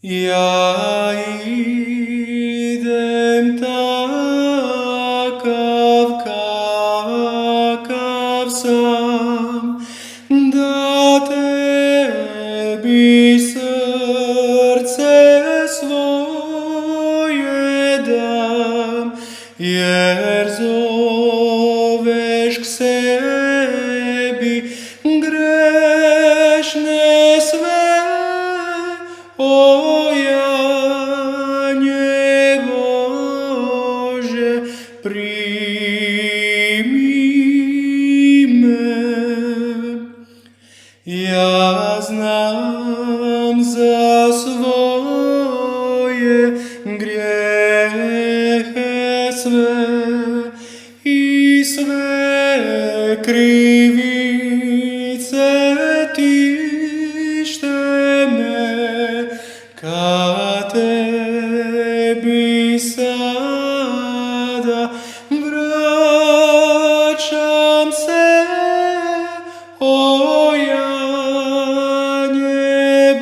Ja idem takav sam, da tebi srce svoje dam, jer zoveš k sebi grešne sve. O Janje Bože, primi me. Ja znam za svoje grijehe sve i sve krivice tište me, ka tebi sada vraćam se. O Janje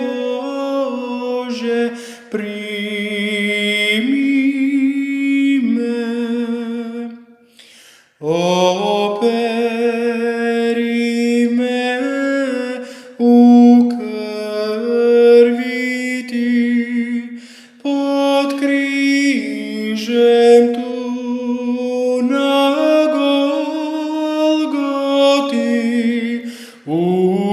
Bože, primi me. Operi me u krvi ti, pod križem tu na Golgoti, u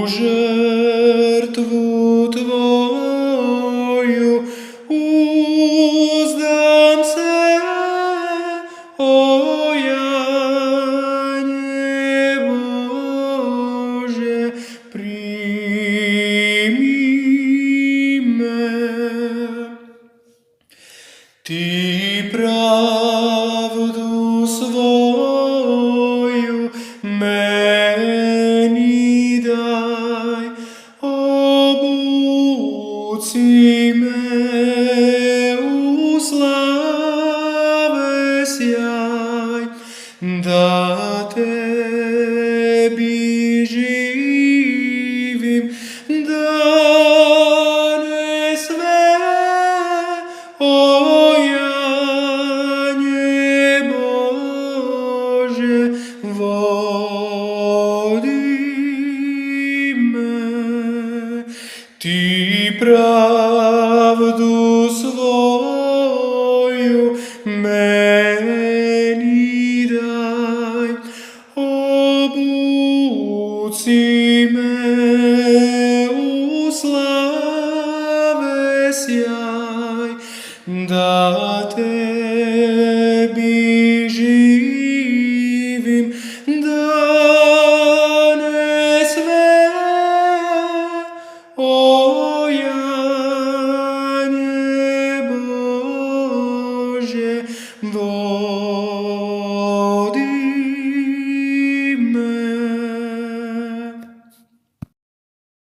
žrtvu tvoju uzdam se. O Janje Bože, primi me. Ti pravdu svoju meni daj, obuci me u slave sjaj, da tebi živim dane sve. O Janje Bože, vodi me. Ti pravdu svoju meni daj, obuci me u slave sjaj, da tebi živim dane sve. O Janje Bože,